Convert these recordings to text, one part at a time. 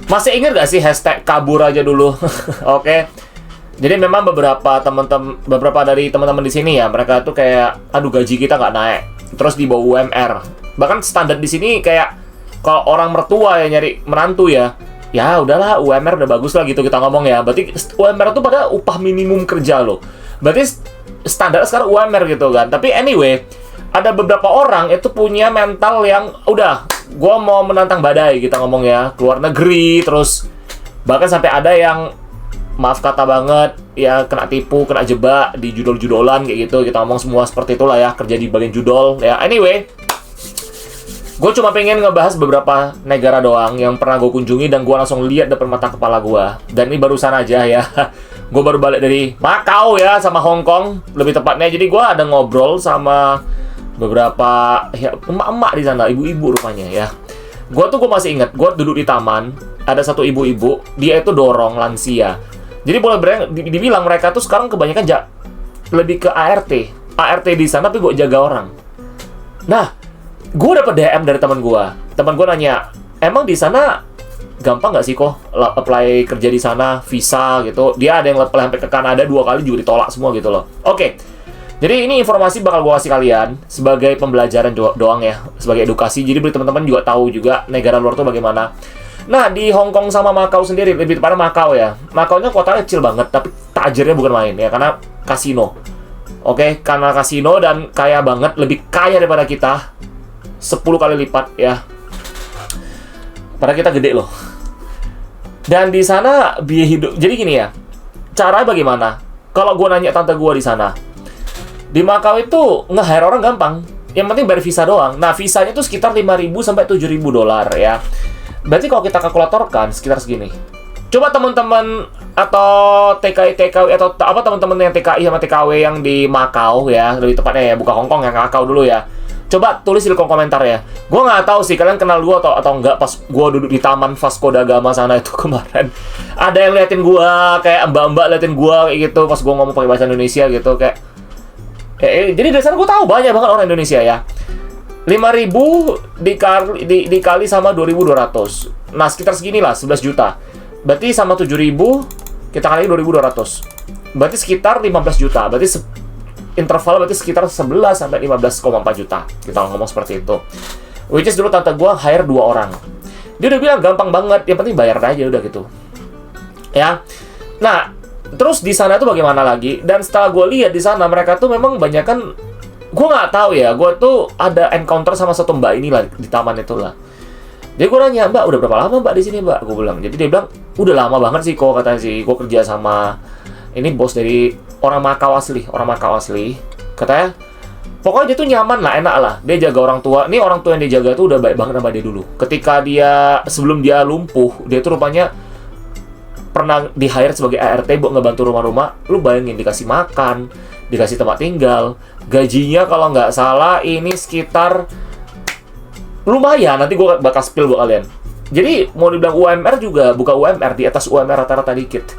Masih ingat gak sih hashtag kabur aja dulu? Oke. Jadi memang beberapa dari teman-teman di sini ya, mereka tuh kayak, aduh gaji kita nggak naik, terus di bawah UMR. Bahkan standar di sini kayak kalau orang mertua yang nyari menantu ya udahlah UMR udah bagus lah gitu kita ngomong ya. Berarti UMR itu pada upah minimum kerja loh. Berarti standar sekarang UMR gitu kan. Tapi anyway, ada beberapa orang itu punya mental yang udah, gua mau menantang badai kita ngomong ya, keluar negeri, terus bahkan sampai ada yang maaf kata banget ya, kena tipu, kena jebak di judol-judolan kayak gitu. Kita ngomong semua seperti itulah ya, kerja di bagian judol ya. Anyway, gue cuma pengen ngebahas beberapa negara doang yang pernah gue kunjungi dan gue langsung lihat depan mata kepala gue. Dan ini barusan aja ya, gue baru balik dari Macau ya, sama Hong Kong lebih tepatnya. Jadi gue ada ngobrol sama beberapa ya, emak-emak di sana, ibu-ibu rupanya ya. Gue masih ingat, gue duduk di taman, ada satu ibu-ibu, dia itu dorong lansia. Jadi boleh dibilang mereka tuh sekarang kebanyakan lebih ke ART di sana, tapi gue jaga orang. Nah, gue dapet DM dari teman gue nanya, emang di sana gampang nggak sih kok apply kerja di sana, visa gitu? Dia ada yang apply sampai ke Kanada 2 kali juga ditolak semua gitu loh. Oke. Jadi ini informasi bakal gue kasih kalian sebagai pembelajaran doang ya, sebagai edukasi. Jadi biar teman-teman juga tahu juga negara luar tuh bagaimana. Nah, di Hong Kong sama Macau sendiri, lebih tepatnya Macau ya. Macau-nya kotanya kecil banget, tapi tajirnya bukan main ya, karena kasino. Oke, karena kasino dan kaya banget, lebih kaya daripada kita 10 kali lipat ya. Padahal kita gede loh. Dan di sana biaya hidup, jadi gini ya, caranya bagaimana? Kalau gue nanya tante gue di sana, di Macau itu nge-hire orang gampang. Yang penting bayar visa doang. Nah, visanya itu sekitar 5.000 sampai 7.000 dolar ya. Berarti kalau kita kalkulatorkan sekitar segini. Coba teman-teman atau TKI atau apa teman-teman yang TKI sama TKW yang di Macau ya, lebih tepatnya ya, bukan Hong Kong, yang Macau dulu ya. Coba tulis di kolom komentar ya. Gue nggak tahu sih kalian kenal gue atau enggak pas gue duduk di Taman Vasco da Gama sana itu kemarin. Ada yang liatin gue, kayak mbak-mbak liatin gue kayak gitu pas gue ngomong pakai bahasa Indonesia gitu kayak. Jadi dari sana gue tahu banyak banget orang Indonesia ya. 5.000 dikali sama 2.200. Nah, sekitar segini lah, 11 juta. Berarti sama 7.000 kita kali 2.200. Berarti sekitar 15 juta. Berarti interval berarti sekitar 11 sampai 15,4 juta. Kita ngomong seperti itu. Which is dulu tante gua hire 2 orang. Dia udah bilang gampang banget, yang penting bayar aja udah gitu. Ya. Nah, terus di sana tuh bagaimana lagi? Dan setelah gua lihat di sana mereka tuh memang banyak kan. Gue nggak tahu ya, gue tuh ada encounter sama satu mbak ini lah di taman itu lah. Jadi gue nanya, mbak udah berapa lama mbak di sini mbak? Gue bilang, jadi dia bilang udah lama banget sih kok katanya sih. Gue kerja sama ini bos dari orang Macau asli. Katanya, pokoknya dia tuh nyaman lah, enak lah. Dia jaga orang tua. Ini orang tua yang dia jaga tuh udah baik banget sama dia dulu. Ketika dia sebelum dia lumpuh, dia tuh rupanya pernah di hire sebagai ART buat ngebantu rumah-rumah. Lu bayangin dikasih makan, dikasih tempat tinggal, gajinya kalau nggak salah ini sekitar lumayan, nanti gue bakal spill buat kalian. Jadi mau dibilang UMR juga bukan UMR, di atas UMR rata-rata dikit.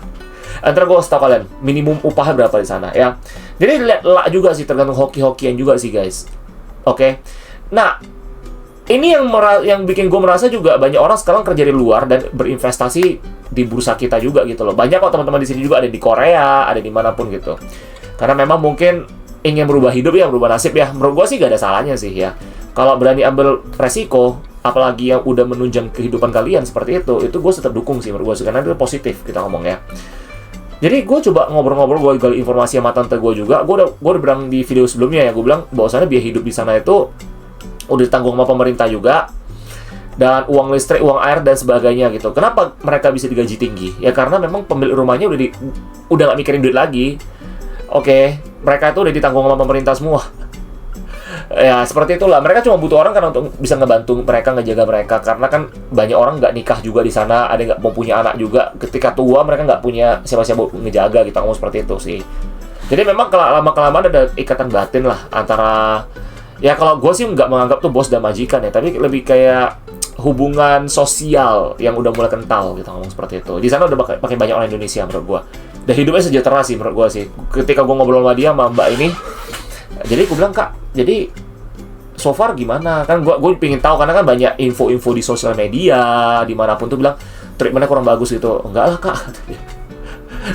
Antara gue kasih tau kalian minimum upahnya berapa di sana ya. Jadi lihat lah juga sih, tergantung hoki-hokian juga sih guys. Oke. Nah, ini yang bikin gue merasa juga banyak orang sekarang kerja di luar dan berinvestasi di bursa kita juga gitu loh. Banyak kok teman-teman di sini juga, ada di Korea, ada di manapun gitu. Karena memang mungkin ingin berubah hidup ya, berubah nasib ya. Menurut gue sih gak ada salahnya sih ya. Kalau berani ambil resiko, apalagi yang udah menunjang kehidupan kalian seperti itu gue tetap dukung sih menurut gue sih. Karena itu positif kita ngomong ya. Jadi gue coba ngobrol-ngobrol, gue gali informasi sama tante gue juga. Gue udah bilang di video sebelumnya ya, gue bilang bahwasannya biaya hidup di sana itu udah ditanggung sama pemerintah juga. Dan uang listrik, uang air, dan sebagainya gitu. Kenapa mereka bisa digaji tinggi? Ya karena memang pemilik rumahnya udah gak mikirin duit lagi. Oke, mereka itu udah ditanggung sama pemerintah semua. Ya, seperti itulah. Mereka cuma butuh orang kan untuk bisa ngebantu mereka, ngejaga mereka. Karena kan banyak orang nggak nikah juga di sana, ada nggak mau punya anak juga. Ketika tua, mereka nggak punya siapa-siapa ngejaga, kita ngomong seperti itu sih. Jadi memang lama-kelamaan ada ikatan batin lah antara... Ya kalau gue sih nggak menganggap tuh bos dan majikan ya, tapi lebih kayak hubungan sosial yang udah mulai kental, kita ngomong seperti itu. Di sana udah pakai banyak orang Indonesia menurut gue. Dan hidupnya sejahtera sih menurut gue sih. Ketika gue ngobrol sama dia, sama mbak ini, jadi gue bilang, kak, jadi so far gimana? Kan gue pengen tahu, karena kan banyak info-info di sosial media, dimanapun tuh bilang, treatmentnya kurang bagus gitu. Enggak lah kak.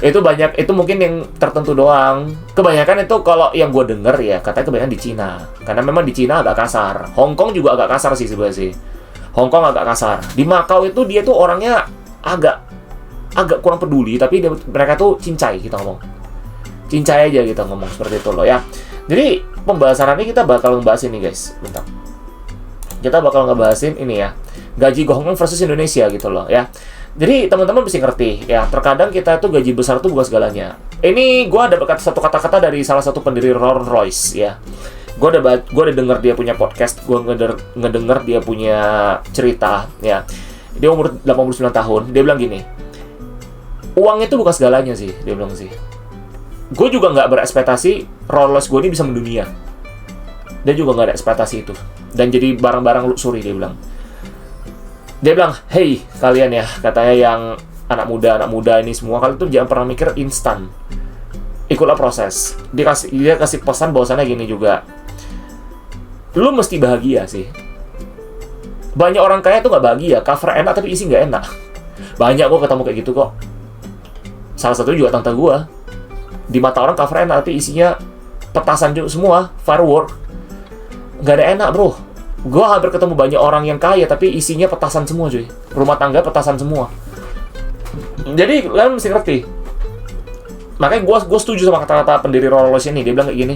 Itu banyak, itu mungkin yang tertentu doang. Kebanyakan itu kalau yang gue denger ya, katanya kebanyakan di Cina. Karena memang di Cina agak kasar. Hong Kong juga agak kasar sih sebenarnya sih. Hong Kong agak kasar. Di Macau itu dia tuh orangnya agak kurang peduli, tapi mereka tuh cincai, kita ngomong. Cincai aja kita ngomong seperti itu loh ya. Jadi pembahasan ini kita bakal ngebahas ini guys. Bentar. Kita bakal ngebahasin ini ya. Gaji Hong Kong versus Indonesia gitu loh ya. Jadi teman-teman mesti ngerti ya, terkadang kita itu gaji besar tuh bukan segalanya. Ini gue ada satu kata-kata dari salah satu pendiri Rolls Royce ya. Gue udah denger dia punya podcast, gue ngedenger dia punya cerita ya. Dia umur 89 tahun, dia bilang gini, uang itu bukan segalanya sih, dia bilang sih. Gue juga nggak berekspektasi Rolls Royce gue ini bisa mendunia. Dia juga nggak ada ekspektasi itu. Dan jadi barang-barang luxury, dia bilang. Dia bilang, hey kalian ya, katanya yang anak muda ini semua, kalian tuh jangan pernah mikir instan. Ikutlah proses. Dia kasih pesan bahwasannya gini juga. Lu mesti bahagia sih. Banyak orang kaya tuh nggak bahagia, cover enak tapi isi nggak enak. Banyak gue ketemu kayak gitu kok. Salah satu juga tante gue. Di mata orang cover enak tapi isinya petasan juga semua, firework. Nggak ada enak bro. Gue hampir ketemu banyak orang yang kaya tapi isinya petasan semua cuy. Rumah tangga petasan semua. Jadi kalian mesti ngerti. Makanya gue setuju sama kata-kata pendiri Rolls Royce ini. Dia bilang kayak gini,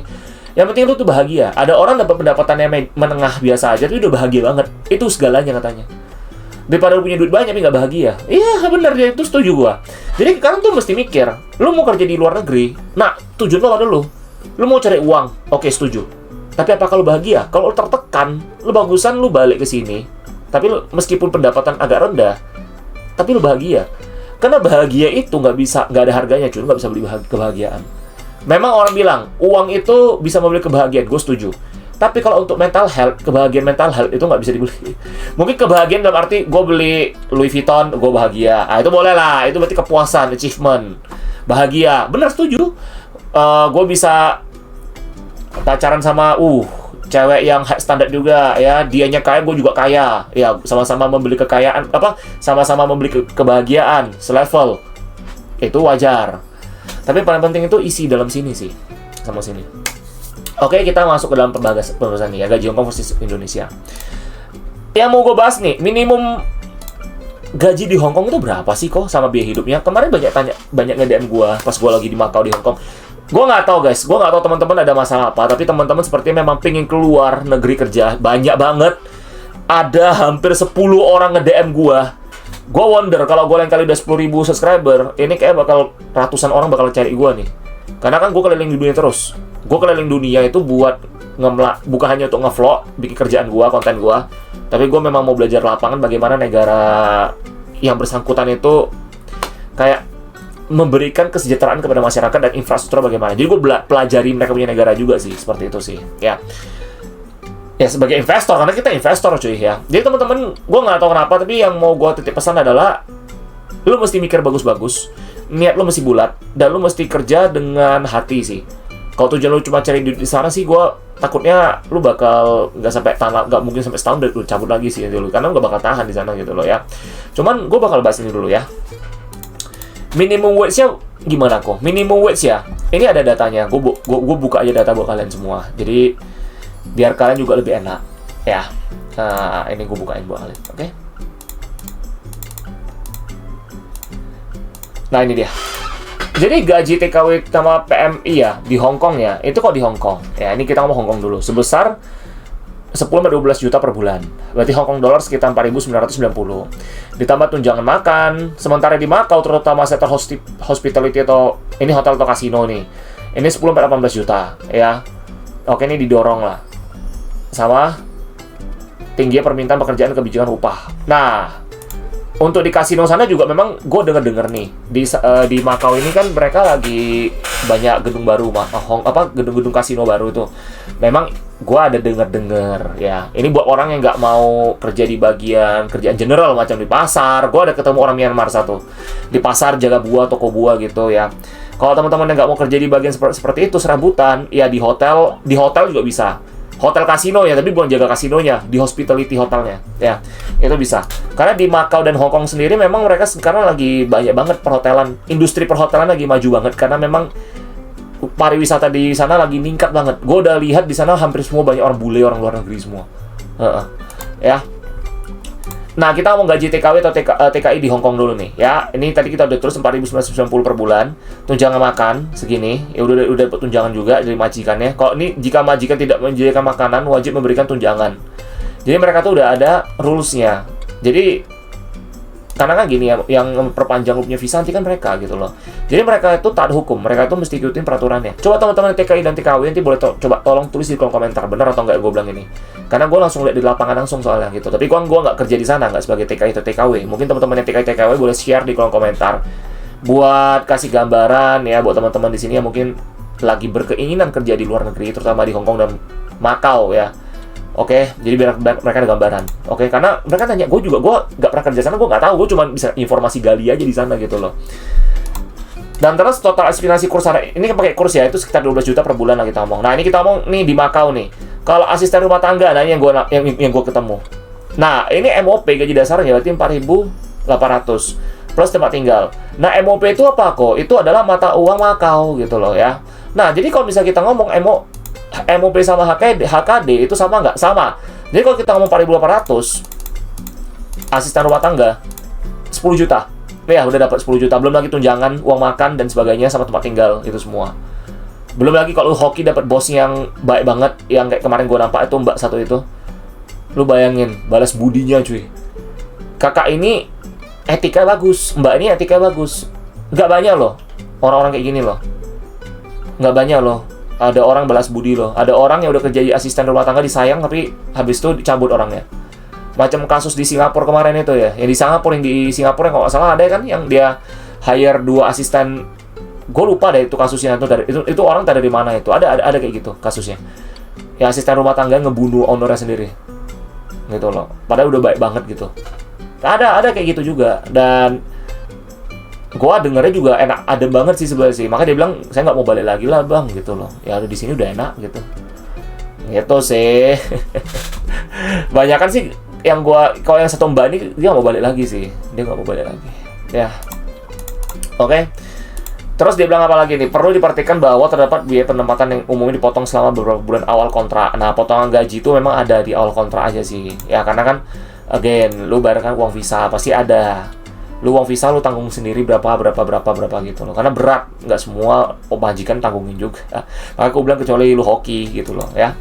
yang penting lu tuh bahagia. Ada orang dapat pendapatannya menengah biasa aja tapi udah bahagia banget. Itu segalanya katanya. Daripada lu punya duit banyak tapi nggak bahagia. Iya benar, dia itu setuju gue. Jadi kalian tuh mesti mikir, lu mau kerja di luar negeri, nah tujuan lu apa dulu? Lu mau cari uang, oke setuju. Tapi apakah lu bahagia? Kalau lu tertekan, lu bagusan lu balik ke sini. Tapi lu, meskipun pendapatan agak rendah, tapi lu bahagia. Karena bahagia itu nggak ada harganya, cuy. Nggak bisa beli kebahagiaan. Memang orang bilang, uang itu bisa membeli kebahagiaan. Gue setuju. Tapi kalau untuk mental health, kebahagiaan mental health itu nggak bisa dibeli. Mungkin kebahagiaan dalam arti, gue beli Louis Vuitton, gue bahagia. Ah, itu boleh lah. Itu berarti kepuasan, achievement. Bahagia. Benar, setuju. Gue bisa pacaran sama cewek yang high standard juga ya, dianya kaya, gue juga kaya ya, sama-sama membeli kekayaan, sama-sama membeli kebahagiaan selevel, itu wajar. Tapi paling penting itu isi dalam sini sih, sama sini. Oke, kita masuk ke dalam pembahasan nih ya, gaji Hong Kong versus Indonesia. Yang mau gue bahas nih, minimum gaji di Hong Kong itu berapa sih kok sama biaya hidupnya? Kemarin banyak nge-DM gue pas gue lagi di Macau di Hong Kong. Gue nggak tahu guys, gue nggak tahu teman-teman ada masalah apa, tapi teman-teman sepertinya memang pengen keluar negeri kerja, banyak banget. Ada hampir 10 orang nge-DM gue. Gue wonder, kalau gue lain kali udah 10.000 subscriber, ini kayak bakal ratusan orang bakal cari gue nih. Karena kan gue keliling di dunia terus. Gue keliling dunia itu buat bukan hanya untuk nge-vlog, bikin kerjaan gue, konten gue, tapi gue memang mau belajar lapangan bagaimana negara yang bersangkutan itu kayak memberikan kesejahteraan kepada masyarakat dan infrastruktur bagaimana. Jadi gue pelajari mereka punya negara juga sih, seperti itu sih ya. Ya sebagai investor, karena kita investor cuy ya. Jadi teman-teman, gue nggak tahu kenapa, tapi yang mau gue titip pesan adalah lu mesti mikir bagus-bagus, niat lu mesti bulat, dan lu mesti kerja dengan hati sih. Kalau tujuan lu cuma cari duit di sana sih, gue takutnya lu bakal nggak mungkin sampai setahun dan lu cabut lagi sih dulu, karena lu nggak bakal tahan di sana gitu loh ya. Cuman gue bakal bahas ini dulu ya. Minimum wage-nya gimana kok? Minimum wage ya, ini ada datanya. Gue buka aja data buat kalian semua. Jadi biar kalian juga lebih enak ya. Nah, ini gue bukain buat kalian, oke? Nah ini dia. Jadi gaji TKW sama PMI ya di Hong Kong ya, itu kok di Hong Kong ya. Ini kita ngomong Hong Kong dulu, sebesar 10-12 juta per bulan. Berarti Hong Kong dolar sekitar 4.990. Ditambah tunjangan makan. Sementara di Macau, terutama sektor hospitality atau ini hotel atau kasino nih, ini 10-18 juta ya. Oke, ini didorong lah sama tingginya permintaan pekerjaan kebijakan upah. Nah, untuk di kasino sana juga memang gue denger nih di Macau ini kan mereka lagi banyak gedung baru, gedung-gedung kasino baru tuh. Memang gue ada denger ya. Ini buat orang yang nggak mau kerja di bagian kerjaan general macam di pasar. Gue ada ketemu orang Myanmar satu di pasar, jaga buah, toko buah gitu ya. Kalau teman-teman yang nggak mau kerja di bagian seperti itu, serabutan ya, di hotel juga bisa. hotel kasino ya, tapi bukan jaga kasinonya, di hospitality hotelnya ya, itu bisa. Karena di Macau dan Hong Kong sendiri memang mereka sekarang lagi banyak banget perhotelan, industri perhotelan lagi maju banget karena memang pariwisata di sana lagi meningkat banget. Gue udah lihat di sana hampir semua banyak orang bule, orang luar negeri semua. Ya. Nah, kita ngomong gaji TKW atau TKI di Hong Kong dulu nih, ya. Ini tadi kita udah terus 4.990 per bulan. Tunjangan makan segini, ya udah dapat tunjangan juga dari majikannya. Kalau ini jika majikan tidak menyediakan makanan, wajib memberikan tunjangan. Jadi mereka tuh udah ada rules-nya. Jadi karena kan gini ya, yang memperpanjang lu punya visa nanti kan mereka gitu loh. Jadi mereka itu taat hukum, mereka itu mesti ikutin peraturannya. Coba teman-teman TKI dan TKW nanti boleh coba tolong tulis di kolom komentar, benar atau enggak gue bilang ini. Karena gue langsung lihat di lapangan langsung soalnya gitu. Tapi gue nggak kerja di sana, nggak sebagai TKI atau TKW. Mungkin teman-teman yang TKI TKW boleh share di kolom komentar buat kasih gambaran ya buat teman-teman di sini yang mungkin lagi berkeinginan kerja di luar negeri, terutama di Hong Kong dan Macau ya. Oke, jadi biar mereka ada gambaran. Oke, karena mereka tanya, gue nggak pernah kerja sana, gue nggak tahu, gue cuma bisa informasi gali aja di sana gitu loh. Dan terus total aspirasi kurs ini kan pakai kurs ya, itu sekitar 12 juta per bulan lah kita ngomong. Nah, ini kita ngomong nih di Macau nih. Kalau asisten rumah tangga, nah ini yang gue ketemu. Nah, ini MOP gaji dasarnya berarti 4.800 plus tempat tinggal. Nah, MOP itu apa kok? Itu adalah mata uang Macau gitu loh ya. Nah, jadi kalau misalnya kita ngomong MOP sama HKD itu sama nggak? Sama. Jadi kalau kita ngomong 4.800 asisten rumah tangga 10 juta. Ya, udah dapat 10 juta. Belum lagi tunjangan, uang makan dan sebagainya sama tempat tinggal itu semua. Belum lagi kalau lu hoki dapat bos yang baik banget, yang kayak kemarin gue nampak itu mbak satu itu. Lu bayangin, balas budinya cuy. Kakak ini etika bagus, mbak ini etika bagus. Nggak banyak loh orang-orang kayak gini loh. Nggak banyak loh. Ada orang balas budi loh. Ada orang yang udah kerja di asisten rumah tangga disayang tapi habis itu dicabut orangnya. Macam kasus di Singapura kemarin itu ya. Yang di Singapura kalau nggak salah ada kan yang dia hire 2 asisten. Gue lupa deh itu kasusnya itu orang dari mana itu. Ada kayak gitu kasusnya. Ya asisten rumah tangga ngebunuh ownernya sendiri. Gitu loh. Padahal udah baik banget gitu. Ada kayak gitu juga. Dan gua dengernya juga enak, adem banget sih sebenarnya sih. Makanya dia bilang, saya nggak mau balik lagi lah bang, gitu loh. Ya di sini udah enak gitu. Gitu sih. Banyak kan sih yang kalau yang satu mbak ini dia nggak mau balik lagi sih. Dia nggak mau balik lagi. Ya. Oke. Terus dia bilang apa lagi nih? Perlu diperhatikan bahwa terdapat biaya penempatan yang umumnya dipotong selama beberapa bulan awal kontrak. Nah, potongan gaji itu memang ada di awal kontrak aja sih. Ya karena kan, again, lu bayarkan uang visa pasti ada. Lu uang visa lu tanggung sendiri berapa gitu loh. Karena berat, nggak semua majikan tanggungin juga. Makanya aku bilang kecuali lu hoki gitu loh ya.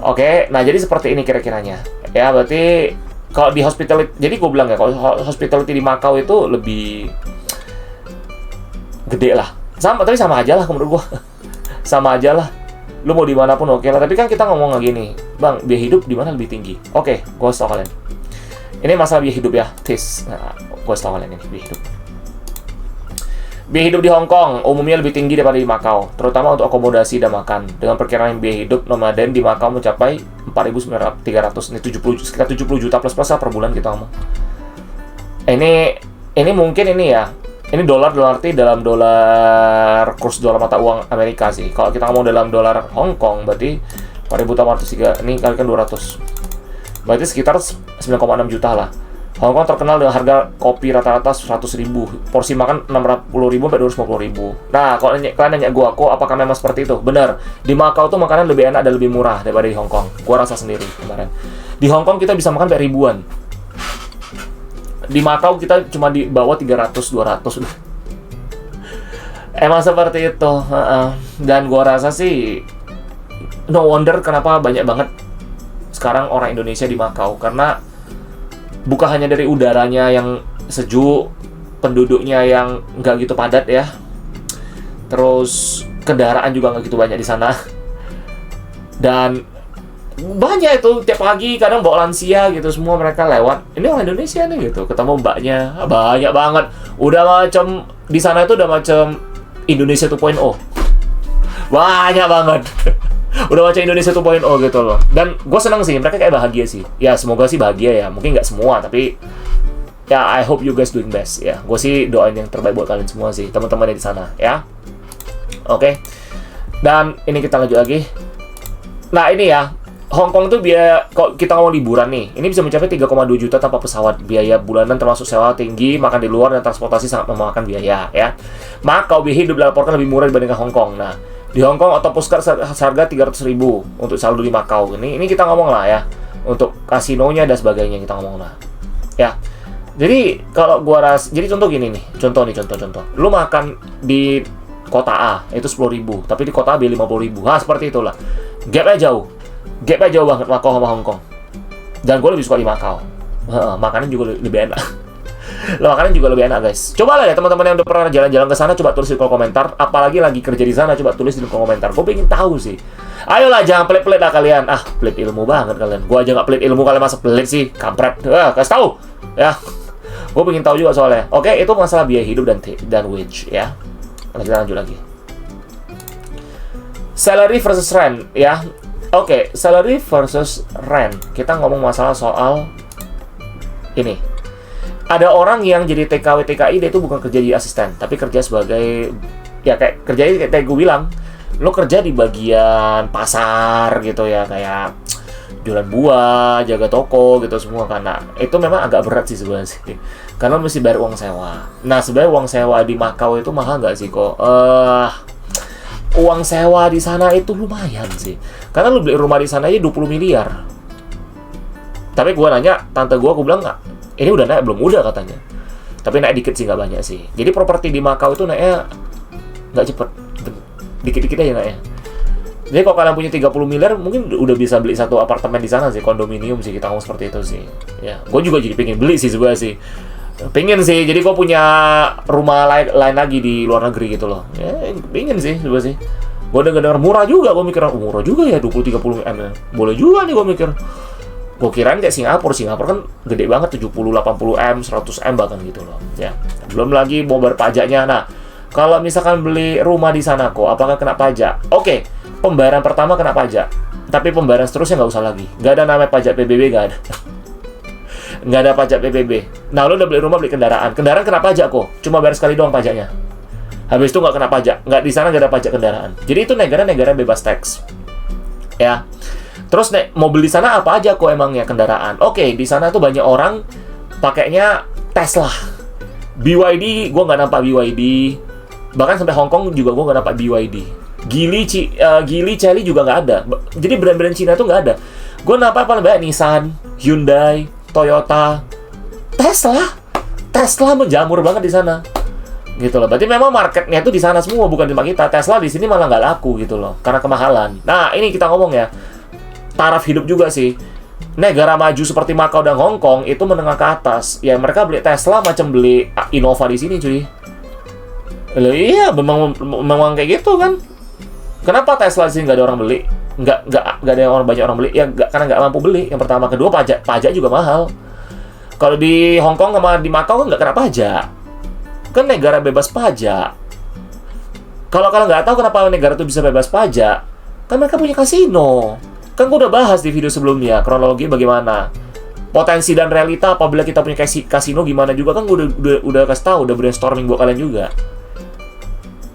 Oke, nah jadi seperti ini kira-kiranya. Ya berarti kalau di hospitality, jadi gue bilang ya kalau hospitality di Macau itu lebih gede lah. Tapi sama aja lah menurut gue. Sama aja lah. Lu mau dimanapun oke lah. Tapi kan kita ngomong lagi nih, bang biaya hidup di mana lebih tinggi? Oke, gue tau kalian. Ini masalah biaya hidup ya, tis. Nah, gue tau kalian ini biaya hidup. Biaya hidup di Hong Kong umumnya lebih tinggi daripada di Macau, terutama untuk akomodasi dan makan. Dengan perkiraan biaya hidup nomaden di Macau mencapai 4.300, ini sekitar 70 juta plus per bulan kita ngomong. Ini mungkin ini ya. Ini dolar arti dalam dolar kurs dolar mata uang Amerika sih. Kalau kita ngomong dalam dolar Hong Kong berarti 4.803, ini kalikan 200. Berarti sekitar 9,6 juta lah. Hong Kong terkenal dengan harga kopi rata-rata 100.000, porsi makan 60.000 sampai 250.000. Nah, kalau kalian nanya gua, kok apakah memang seperti itu? Benar. Di Macau tuh makanan lebih enak dan lebih murah daripada di Hong Kong. Gua rasa sendiri kemarin. Di Hong Kong kita bisa makan sampai ribuan. Di Macau kita cuma di bawah 300-200 udah. Emang seperti itu. Dan gua rasa sih no wonder kenapa banyak banget sekarang orang Indonesia di Macau, karena bukan hanya dari udaranya yang sejuk, penduduknya yang nggak gitu padat ya, terus kendaraan juga nggak gitu banyak di sana, dan banyak itu tiap pagi kadang bawa lansia gitu, semua mereka lewat, ini orang Indonesia nih gitu, ketemu mbaknya banyak banget, udah macam di sana itu udah macam Indonesia 2.0, banyak banget. Udah macam Indonesia 2.0 gitu loh. Dan gue seneng sih, mereka kayak bahagia sih. Ya semoga sih bahagia ya. Mungkin nggak semua, tapi ya I hope you guys doing best ya. Gue sih doain yang terbaik buat kalian semua sih, teman-teman di sana ya. Oke. Dan ini kita lanjut lagi. Nah ini ya, Hong Kong tuh biaya, kalau kita ngomong liburan nih, ini bisa mencapai 3,2 juta tanpa pesawat. Biaya bulanan termasuk sewa tinggi, makan di luar, dan transportasi sangat memakan biaya, ya. Makau biaya hidup dilaporkan lebih murah dibandingkan Hong Kong. Nah, di Hong Kong Octopus Card harga 300.000 untuk saldo di Makau. Ini kita ngomong lah ya, untuk kasinonya dan sebagainya kita ngomong lah. Ya. Jadi kalau gua jadi contoh gini nih, contoh. Lu makan di kota A itu 10.000, tapi di kota B 50.000. Nah, seperti itulah. Gapnya jauh banget Makau sama Hong Kong. Dan gue lebih suka di Makau. Makanan juga lebih enak. Makanan juga lebih enak, guys. Coba lah ya teman-teman yang udah pernah jalan-jalan ke sana, coba tulis di kolom komentar. Apalagi lagi kerja di sana, coba tulis di kolom komentar. Gue pengen tahu sih. Ayolah, jangan pelit-pelit lah kalian. Pelit ilmu banget kalian. Gue aja nggak pelit ilmu, kalian masa pelit sih, kampret. Kasih tahu ya. Gue pengen tahu juga soalnya. Oke, itu masalah biaya hidup dan wage ya. Kita lanjut lagi. Salary versus rent ya. Oke, salary versus rent. Kita ngomong masalah soal ini. Ada orang yang jadi TKW TKI, dia itu bukan kerja di asisten, tapi kerja sebagai ya kayak kerjanya kayak gue bilang, lo kerja di bagian pasar gitu ya, kayak jualan buah, jaga toko gitu semua. Karena itu memang agak berat sih sebenarnya sih, karena mesti bayar uang sewa. Nah, sebenarnya uang sewa di Makau itu mahal nggak sih kok? Uang sewa di sana itu lumayan sih, karena lu beli rumah di sana aja 20 miliar. Tapi gue nanya tante gue bilang nggak, ini udah naik belum? Udah katanya, tapi naik dikit sih, nggak banyak sih. Jadi properti di Makau itu naiknya nggak cepet, dikit-dikit aja naiknya. Jadi kalau kalian punya 30 miliar, mungkin udah bisa beli satu apartemen di sana sih, kondominium sih, kita ngomong seperti itu sih. Ya, gue juga jadi pengen beli sih sebenarnya sih. Pengen sih, jadi gue punya rumah lain lagi di luar negeri gitu loh. Ya, pengen sih sebenarnya sih. Gue denger murah juga, gue mikir, murah juga ya, 20-30 M. Boleh juga nih gue mikir. Gue kirain kayak Singapura kan gede banget, 70-80 M, 100 M bahkan gitu loh. Ya, belum lagi mau bayar pajaknya. Nah, kalau misalkan beli rumah di sana kok, apakah kena pajak? Oke, pembayaran pertama kena pajak, tapi pembayaran seterusnya nggak usah lagi. Nggak ada namanya pajak PBB, nggak ada. Nggak ada pajak PBB. Nah, lo udah beli rumah, beli kendaraan kena pajak kok. Cuma bayar sekali doang pajaknya. Habis itu nggak kena pajak. Nggak, di sana nggak ada pajak kendaraan. Jadi itu negara bebas teks. Ya. Terus mobil di sana apa aja kok emangnya kendaraan? Oke, di sana tuh banyak orang pakainya Tesla. BYD, gue nggak nampak BYD. Bahkan sampai Hong Kong juga gue nggak nampak BYD. Geely, Chery juga nggak ada. Jadi brand-brand Cina tuh nggak ada. Gue nampak paling banyak Nissan, Hyundai, Toyota, Tesla menjamur banget di sana, gitu loh. Berarti memang marketnya itu di sana semua, bukan di tempat kita. Tesla di sini malah nggak laku gitu loh, karena kemahalan. Nah, ini kita ngomong ya, taraf hidup juga sih. Negara maju seperti Makau dan Hong Kong itu menengah ke atas. Ya mereka beli Tesla macam beli Innova di sini, cuy. Loh, iya, memang kayak gitu kan. Kenapa Tesla di sini nggak ada orang beli? Nggak ada banyak orang beli, ya karena nggak mampu beli. Yang pertama, kedua pajak juga mahal. Kalau di Hong Kong sama di Makau kan nggak kena pajak, kan negara bebas pajak. Kalau kalian nggak tahu kenapa negara itu bisa bebas pajak, kan mereka punya kasino. Kan gue udah bahas di video sebelumnya kronologi bagaimana potensi dan realita apabila kita punya kasino gimana juga, kan gue udah kasih tahu, udah brainstorming buat kalian juga.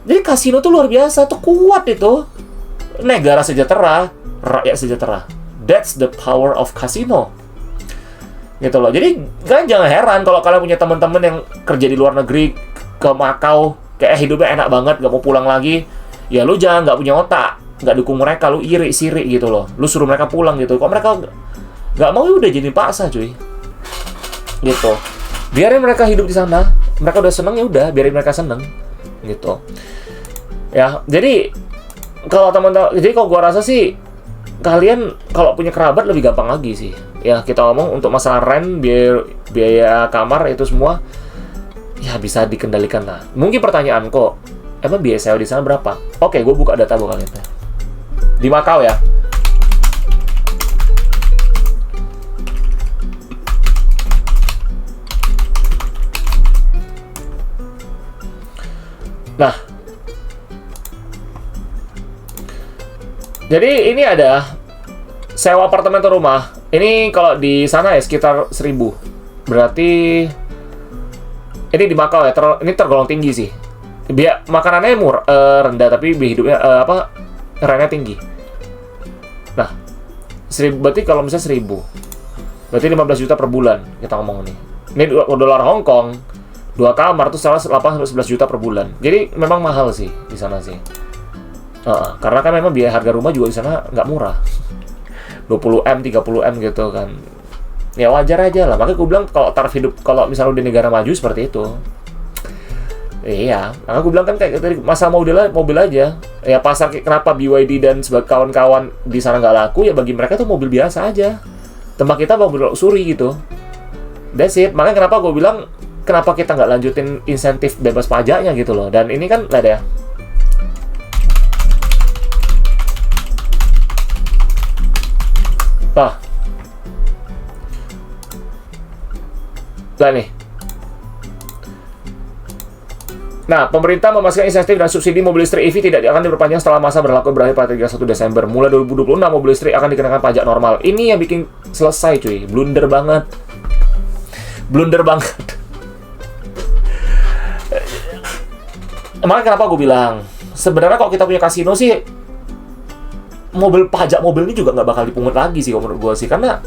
Jadi kasino tuh luar biasa, tuh kuat itu. Negara sejahtera, rakyat sejahtera. That's the power of casino. Gitu loh. Jadi kalian jangan heran kalau kalian punya teman-teman yang kerja di luar negeri ke Makau, kayak hidupnya enak banget, gak mau pulang lagi. Ya lu jangan gak punya otak, gak dukung mereka, lu iri sirik gitu loh. Lu suruh mereka pulang gitu. Kok mereka gak mau, ya udah jadi paksa cuy. Gitu. Biarin mereka hidup di sana. Mereka udah seneng, ya udah biarin mereka seneng. Gitu. Ya, jadi kalau teman-teman, jadi kalau gua rasa sih kalian kalau punya kerabat lebih gampang lagi sih. Ya, kita ngomong untuk masalah rent, biaya kamar itu semua ya bisa dikendalikan lah. Mungkin pertanyaan kok, emang biaya sewa di sana berapa? Oke, gue buka data buat kalian. Di Makau ya. Nah, jadi ini ada sewa apartemen atau rumah. Ini kalau di sana ya sekitar 1.000. Berarti ini di Makau ya, ini tergolong tinggi sih. Biaya makanannya rendah, tapi biaya hidupnya rentnya tinggi. Nah, Berarti kalau misalnya 1000, berarti 15 juta per bulan kita ngomong nih. Ini dolar Hong Kong, 2 kamar tuh salah 8-11 juta per bulan. Jadi memang mahal sih di sana sih. Karena kan memang biaya harga rumah juga di sana nggak murah. 20M, 30M gitu kan. Ya wajar aja lah. Makanya gue bilang kalau taraf hidup kalau misalnya di negara maju seperti itu. Iya, makanya gue bilang kan kayak tadi masalah mobil aja. Ya pasar kenapa BYD dan sebagai kawan-kawan di sana nggak laku ya bagi mereka tuh mobil biasa aja. Tempat kita mobil luxury gitu. That's it. Makanya kenapa gue bilang kenapa kita nggak lanjutin insentif bebas pajaknya gitu loh. Dan ini kan lah ya. Nah nih. Nah, pemerintah memastikan insentif dan subsidi mobil listrik EV tidak akan diperpanjang setelah masa berlaku berakhir pada 31 Desember. Mulai 2026 mobil listrik akan dikenakan pajak normal. Ini yang bikin selesai cuy. Blunder banget. Makanya kenapa gue bilang, sebenarnya kalau kita punya kasino sih, pajak mobil ini juga nggak bakal dipungut lagi sih menurut gue sih. Karena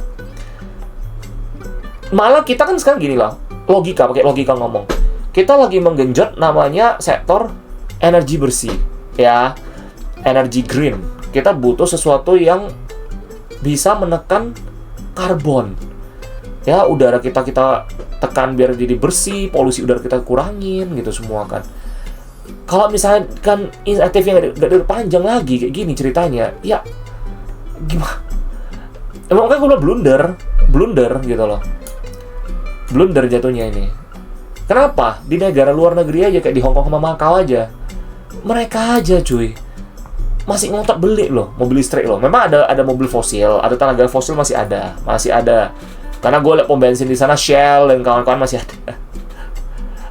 malah kita kan sekarang gini lah, pakai logika ngomong. Kita lagi menggenjot namanya sektor energi bersih, ya, energi green. Kita butuh sesuatu yang bisa menekan karbon. Ya, udara kita tekan biar jadi bersih, polusi udara kita kurangin gitu semua kan. Kalau misalnya kan insentifnya nggak panjang lagi kayak gini ceritanya, ya gimana? Emang kan gue bilang blunder gitu loh. Blunder jatuhnya ini. Kenapa? Di negara luar negeri aja kayak di Hong Kong sama Macau aja, mereka aja cuy masih ngotot beli loh mobil listrik loh. Memang ada mobil fosil, ada tenaga fosil masih ada. Karena gue liat pom bensin di sana Shell dan kawan-kawan masih ada.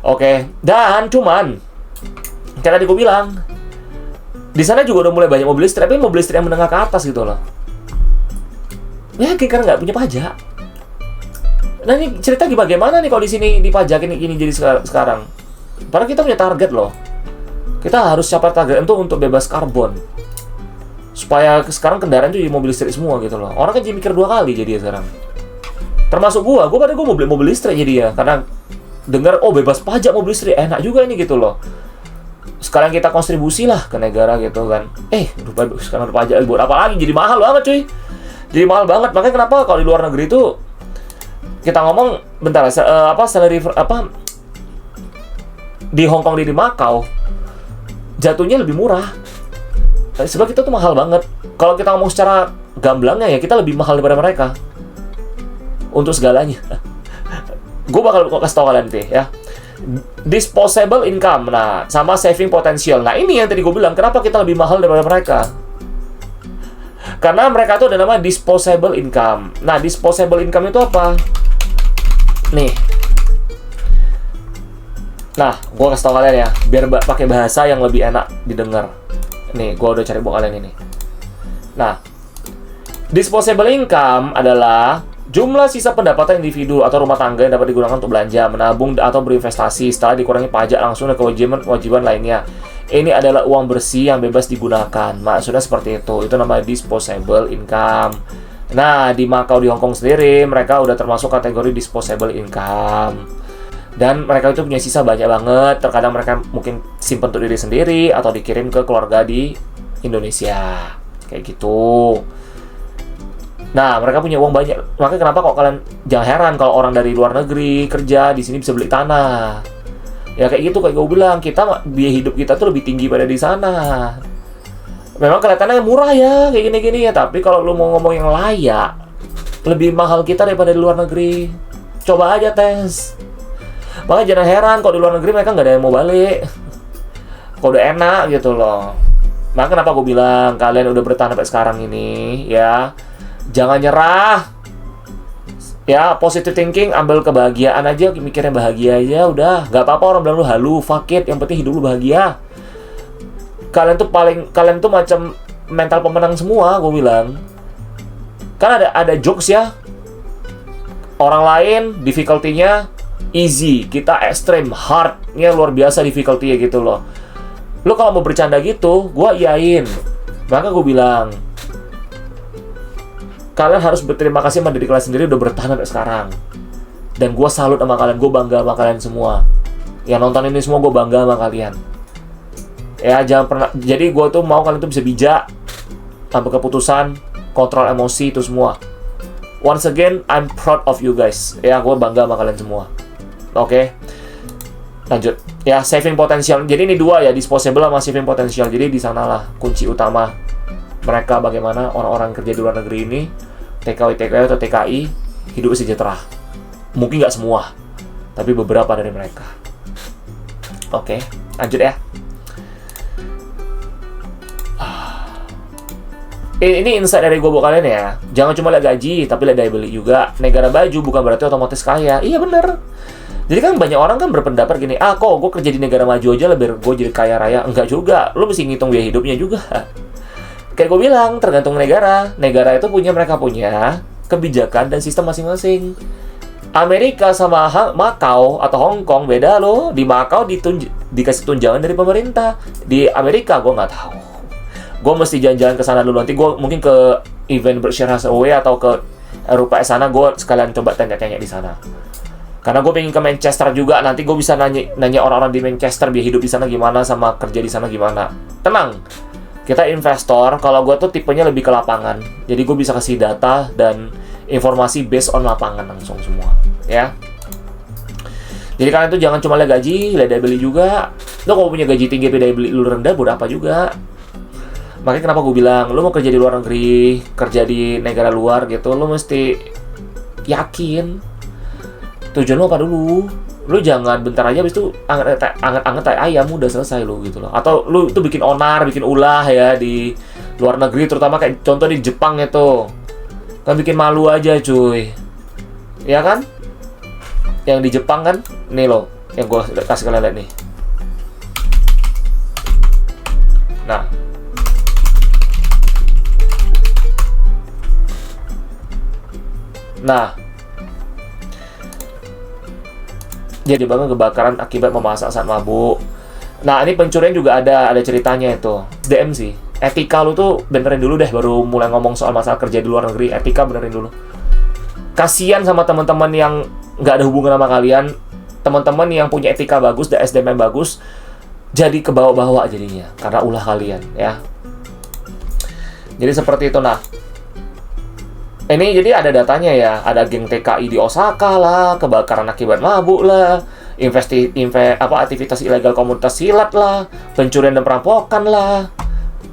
Oke. Dan cuman kayak tadi gue bilang, di sana juga udah mulai banyak mobil listrik, tapi mobil listrik yang menengah ke atas gitu loh. Ya karena nggak punya pajak. Nah ini cerita bagaimana nih kalau di sini dipajakin ini jadi sekarang. Padahal kita punya target loh. Kita harus capai target itu untuk bebas karbon. Supaya sekarang kendaraan itu jadi mobil listrik semua gitu loh. Orang kan jadi mikir 2 kali jadi sekarang. Termasuk gue mau beli mobil listrik jadi ya. Karena dengar bebas pajak mobil listrik enak juga ini gitu loh. Sekarang kita kontribusi lah ke negara gitu kan. Sekarang pajak buat apa lagi? Jadi mahal banget cuy. Jadi mahal banget. Makanya kenapa kalau di luar negeri itu kita ngomong bentar salary di Hong Kong di Macau jatuhnya lebih murah. Sebab kita tuh mahal banget. Kalau kita ngomong secara gamblangnya ya kita lebih mahal daripada mereka untuk segalanya. Gue bakal kasih tau kalian nanti ya. Disposable income, nah sama saving potential. Nah ini yang tadi gue bilang kenapa kita lebih mahal daripada mereka. Karena mereka tuh ada nama disposable income. Nah disposable income itu apa? Nih. Nah, gue kasih tau kalian ya, biar pakai bahasa yang lebih enak didengar. Nih, gue udah cari buat kalian ini. Nah, disposable income adalah jumlah sisa pendapatan individu atau rumah tangga yang dapat digunakan untuk belanja, menabung, atau berinvestasi setelah dikurangi pajak langsung dan kewajiban lainnya. Ini adalah uang bersih yang bebas digunakan. Maksudnya seperti itu. Itu namanya disposable income. Nah, di Macau, di Hong Kong sendiri, mereka udah termasuk kategori disposable income. Dan mereka itu punya sisa banyak banget. Terkadang mereka mungkin simpen untuk diri sendiri atau dikirim ke keluarga di Indonesia. Kayak gitu. Nah, mereka punya uang banyak. Makanya kenapa kok kalian jangan heran kalau orang dari luar negeri kerja di sini bisa beli tanah. Ya kayak gitu, kayak gue bilang, biaya hidup kita tuh lebih tinggi pada di sana. Memang kelihatannya murah ya, kayak gini-gini ya. Tapi kalau lu mau ngomong yang layak, lebih mahal kita daripada di luar negeri. Coba aja tes. Makanya jangan heran kalau di luar negeri mereka nggak ada yang mau balik. Kok udah enak gitu loh. Makanya kenapa gue bilang, kalian udah bertahan sampai sekarang ini, ya. Jangan nyerah. Ya, positive thinking, ambil kebahagiaan aja, mikirnya bahagia aja, udah. Nggak apa-apa orang bilang lu halu, fuck it, yang penting hidup lu bahagia. Kalian tuh macam mental pemenang semua, gue bilang. Kan ada jokes ya. Orang lain difficulty-nya easy, kita extreme, hard-nya luar biasa difficulty-nya gitu loh. Lu kalau mau bercanda gitu, gue iyain. Maka gue bilang, kalian harus berterima kasih sama diri kalian sendiri udah bertahan sampai sekarang. Dan gue salut sama kalian, gue bangga sama kalian semua. Yang nonton ini semua gue bangga sama kalian. Ya jangan pernah, jadi gue tuh mau kalian tuh bisa bijak, ambil keputusan, kontrol emosi itu semua. Once again, I'm proud of you guys. Ya gue bangga sama kalian semua. Oke. Lanjut. Ya saving potential. Jadi ini dua ya, disposable sama saving potential. Jadi di sanalah kunci utama mereka bagaimana orang-orang kerja di luar negeri ini, TKI atau TKI hidup sejahtera. Mungkin nggak semua, tapi beberapa dari mereka. Oke, lanjut ya. Ini insight dari gue buat kalian ya. Jangan cuma lihat gaji, tapi lihat daya beli juga. Negara baju bukan berarti otomatis kaya. Iya bener. Jadi kan banyak orang kan berpendapat gini, kok gue kerja di negara maju aja lah biar gue jadi kaya raya. Enggak juga, lo mesti ngitung biaya hidupnya juga. Kayak gue bilang, tergantung negara. Negara itu mereka punya kebijakan dan sistem masing-masing. Amerika sama Macau atau Hong Kong beda loh. Di Macau dikasih tunjangan dari pemerintah. Di Amerika gue nggak tahu. Gue mesti jalan-jalan ke sana dulu. Nanti gue mungkin ke event Berkshire Hathaway atau ke Eropa sana. Gue sekalian coba tanya-tanya di sana. Karena gue pengen ke Manchester juga. Nanti gue bisa nanya orang-orang di Manchester biaya hidup di sana gimana, sama kerja di sana gimana. Tenang. Kita investor, kalau gue tuh tipenya lebih ke lapangan. Jadi gue bisa kasih data dan informasi based on lapangan langsung semua, ya. Jadi kalian tuh jangan cuma lihat gaji, lihat daya beli juga. Lo kalau punya gaji tinggi tapi daya beli lu rendah, bodo apa juga. Makanya kenapa gue bilang, lo mau kerja di luar negeri, kerja di negara luar gitu, lo mesti yakin tujuan lo apa dulu. Lu jangan bentar aja habis itu anget tai ayam udah selesai lu gitu loh. Atau lu itu bikin onar, bikin ulah ya di luar negeri, terutama kayak contoh di Jepang itu. Kan bikin malu aja cuy. Ya kan? Yang di Jepang kan, nih loh, yang gua kasih kalian lihat nih. Nah, jadi banget kebakaran akibat memasak saat mabuk. Nah, ini pencurian juga ada ceritanya itu. DM sih. Etika lu tuh benerin dulu deh baru mulai ngomong soal masalah kerja di luar negeri. Etika benerin dulu. Kasian sama teman-teman yang nggak ada hubungan sama kalian. Teman-teman yang punya etika bagus dan SDM bagus jadi kebawa-bawa jadinya karena ulah kalian ya. Jadi seperti itu. Nah, ini jadi ada datanya ya, ada geng TKI di Osaka lah, kebakaran akibat mabuk lah, aktivitas ilegal komunitas silat lah, pencurian dan perampokan lah.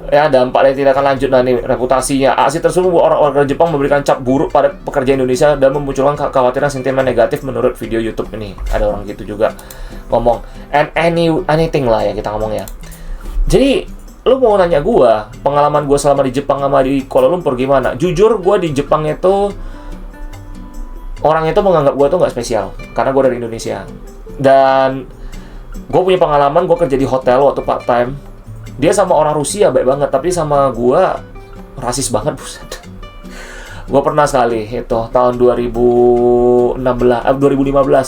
Ya, dampak dari tindakan lanjut nah nih reputasinya. Aksi tersebut membuat orang warga Jepang memberikan cap buruk pada pekerja Indonesia dan memunculkan kekhawatiran sentimen negatif menurut video YouTube ini. Ada orang gitu juga ngomong anything lah ya kita ngomong ya. Jadi lu mau nanya gua, pengalaman gua selama di Jepang sama di Kuala Lumpur gimana? Jujur, gua di Jepang itu orang itu menganggap gua tuh nggak spesial karena gua dari Indonesia. Dan gua punya pengalaman, gua kerja di hotel waktu part time. Dia sama orang Rusia baik banget, tapi sama gua rasis banget, buset. Gua pernah sekali itu tahun 2015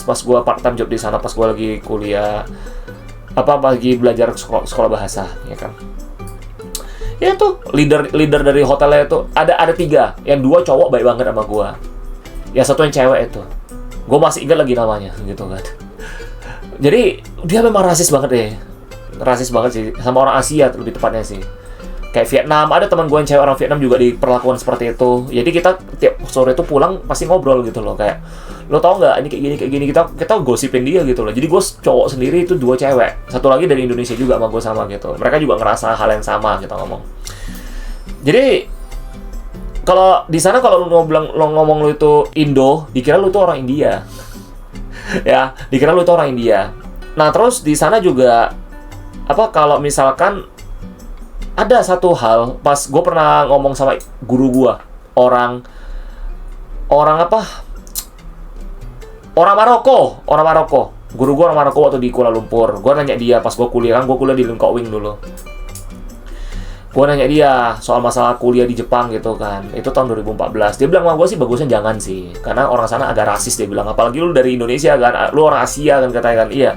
pas gua part time job di sana, pas gua lagi kuliah lagi belajar sekolah bahasa ya kan. Ya tuh leader dari hotelnya itu ada 3, yang 2 cowok baik banget sama gua, yang 1 yang cewek itu gua masih ingat lagi namanya gitu kan. Jadi dia memang rasis banget sih sama orang Asia lebih tepatnya sih. Kayak Vietnam, ada teman gue yang cewek orang Vietnam juga diperlakukan seperti itu. Jadi kita tiap sore itu pulang pasti ngobrol gitu loh, kayak lo tau nggak ini kayak gini kita gosipin dia gitu loh. Jadi gue cowok sendiri itu 2 cewek, 1 lagi dari Indonesia juga sama gue sama gitu. Mereka juga ngerasa hal yang sama kita ngomong. Jadi kalau di sana kalau lo ngomong lo itu Indo, dikira lo itu orang India. Ya, dikira lo itu orang India. Nah terus di sana juga kalau misalkan ada satu hal, pas gue pernah ngomong sama guru gue, orang Maroko. Guru gue orang Maroko waktu di Kuala Lumpur. Gue nanya dia pas gue kuliah di Lengkok Wing dulu. Gue nanya dia soal masalah kuliah di Jepang gitu kan. Itu tahun 2014. Dia bilang sama gue sih bagusnya jangan sih, karena orang sana agak rasis dia bilang. Apalagi lu dari Indonesia kan, lu orang Asia kan katanya kan. Iya.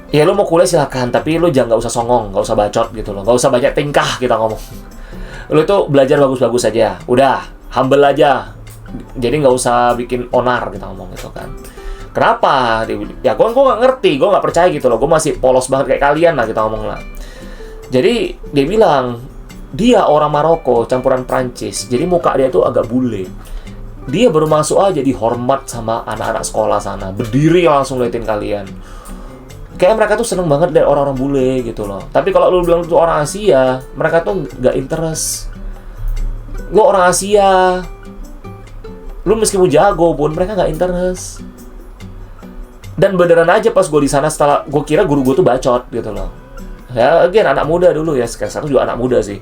Ya lu mau kuliah silakan, tapi lu nggak usah songong, nggak usah bacot gitu loh, nggak usah banyak tingkah kita ngomong. Lu itu belajar bagus-bagus aja, udah humble aja. Jadi nggak usah bikin onar, kita ngomong gitu kan. Kenapa? Ya gue nggak ngerti, gue nggak percaya gitu loh. Gue masih polos banget kayak kalian lah, kita ngomong lah. Jadi dia bilang, dia orang Maroko campuran Prancis, jadi muka dia tuh agak bule. Dia baru masuk aja dihormat sama anak-anak sekolah sana, berdiri langsung liatin kalian. Kayak mereka tuh seneng banget dari orang-orang bule gitu loh. Tapi kalau lu bilang itu orang Asia, mereka tuh nggak interest. Lu orang Asia, lu meskipun jago pun mereka nggak interest. Dan beneran aja pas gue di sana, setelah gue kira guru gue tuh bacot gitu loh. Ya, again, anak muda dulu ya, sekarang juga anak muda sih.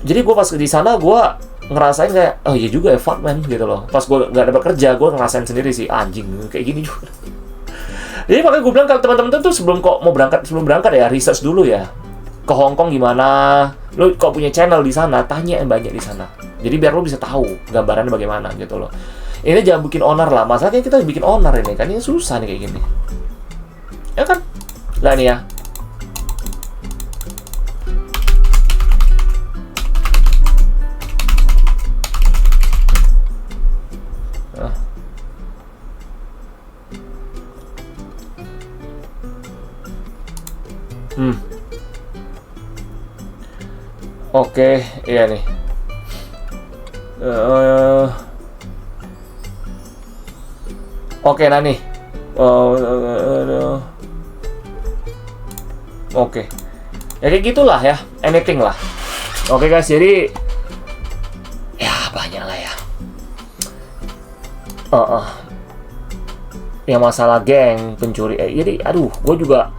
Jadi gue pas di sana, gue ngerasain kayak, oh iya juga ya, fuck man, gitu loh. Pas gue gak dapat kerja, gue ngerasain sendiri sih, anjing, kayak gini juga. Jadi makanya gue bilang, kalau teman-teman tuh sebelum berangkat ya, research dulu ya. Ke Hong Kong gimana, lo kok punya channel di sana, tanya yang banyak di sana. Jadi biar lo bisa tahu gambarannya bagaimana gitu loh. Ini jangan bikin onar lah, masalahnya kita bikin onar ini kan, ini susah nih kayak gini. Ya kan? Lah nih ya. Oke, iya nih. Oke, nah nih. Oke. Ya kayak gitulah ya, anything lah. Oke guys, jadi ya banyak lah ya. Yang masalah geng, pencuri. Jadi aduh, gue juga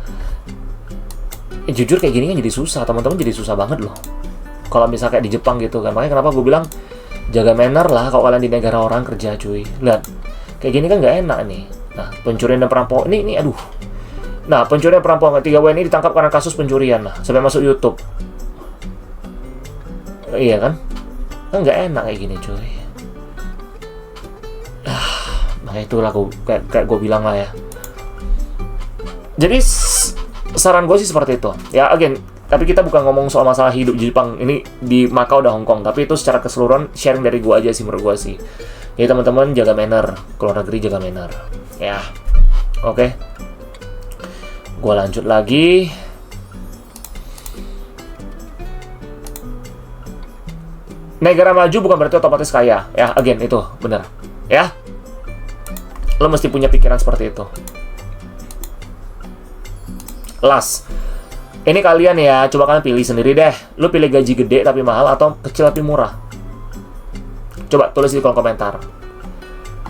jujur kayak gini kan jadi susah, teman-teman, jadi susah banget loh. Kalau misalnya kayak di Jepang gitu kan, makanya kenapa gue bilang jaga manner lah kalau kalian di negara orang kerja, cuy. Lihat, kayak gini kan nggak enak nih. Nah, pencurian dan perampokan ini aduh. Nah, pencurian dan perampokan 3 WNI ditangkap karena kasus pencurian lah, sampai masuk YouTube. Iya kan? Kan nggak enak kayak gini, cuy. Nah itulah kayak gue bilang lah ya. Jadi saran gue sih seperti itu. Ya, again, tapi kita bukan ngomong soal masalah hidup di Jepang, ini di Macau dan Hong Kong, tapi itu secara keseluruhan sharing dari gue aja sih, menurut gue sih. Jadi teman-teman jaga manner, keluar negeri jaga manner. Ya, oke. Gue lanjut lagi. Negara maju bukan berarti otomatis kaya. Ya, again, itu benar. Ya, lo mesti punya pikiran seperti itu. Last. Ini kalian ya, coba kalian pilih sendiri deh. Lu pilih gaji gede tapi mahal atau kecil tapi murah? Coba tulis di kolom komentar.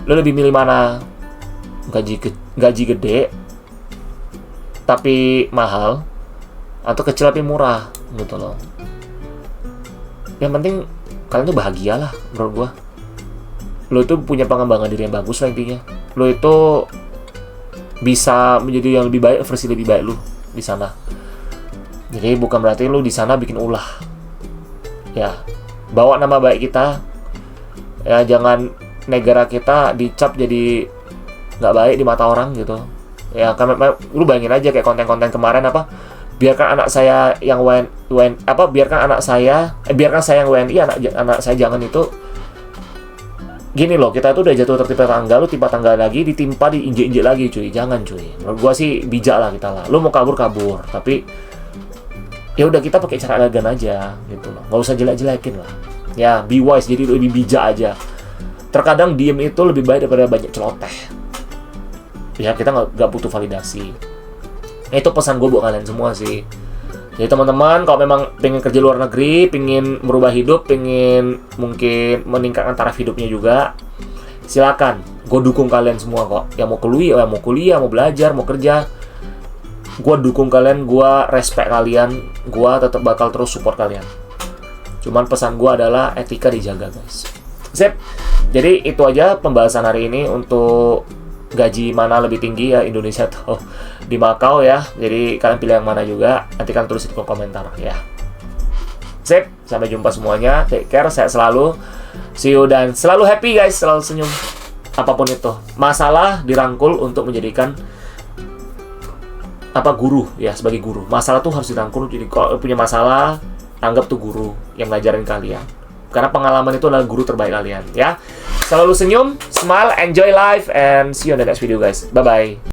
Lu lebih milih mana? Gaji gede tapi mahal atau kecil tapi murah gitu loh. Yang penting kalian tuh bahagia lah menurut gua. Lu itu punya pengembangan diri yang bagus lah intinya. Lu itu bisa menjadi yang lebih baik, versi lebih baik lu di sana. Jadi bukan berarti lu di sana bikin ulah. Ya, bawa nama baik kita. Ya, jangan negara kita dicap jadi nggak baik di mata orang gitu. Ya, kan lu bayangin aja kayak konten-konten kemarin apa? Biarkan anak saya yang biarkan saya yang WNI, anak saya jangan itu. Gini loh, kita tuh udah jatuh tertimpa tangga, lu timpa tangga lagi, ditimpa, diinjek-injek lagi, cuy. Jangan, cuy. Menurut gua sih bijak lah kita lah. Lu mau kabur, tapi ya udah kita pakai cara elegan aja gitu loh. Nggak usah jelek-jelekin lah. Ya, be wise, jadi lebih bijak aja. Terkadang diem itu lebih baik daripada banyak celoteh. Ya, kita nggak butuh validasi. Itu pesan gue buat kalian semua sih. Jadi teman-teman, kalau memang pengen kerja luar negeri, pengen merubah hidup, pengen mungkin meningkatkan taraf hidupnya juga, silakan. Gue dukung kalian semua kok. Yang mau kuliah, mau belajar, mau kerja, gue dukung kalian, gue respect kalian, gue tetap bakal terus support kalian. Cuman pesan gue adalah etika dijaga, guys. Sip. Jadi itu aja pembahasan hari ini untuk gaji mana lebih tinggi ya, Indonesia atau di Macau ya. Jadi kalian pilih yang mana juga, nanti kalian tulis di kolom komentar ya. Sip, sampai jumpa semuanya, take care, sehat selalu, see you, dan selalu happy guys, selalu senyum. Apapun itu, masalah dirangkul untuk menjadikan guru ya, sebagai guru. Masalah tuh harus dirangkul, jadi kalau punya masalah, anggap tuh guru yang ngajarin kalian. Karena pengalaman itu adalah guru terbaik kalian, ya. Selalu senyum, smile, enjoy life, and see you on the next video, guys. Bye-bye.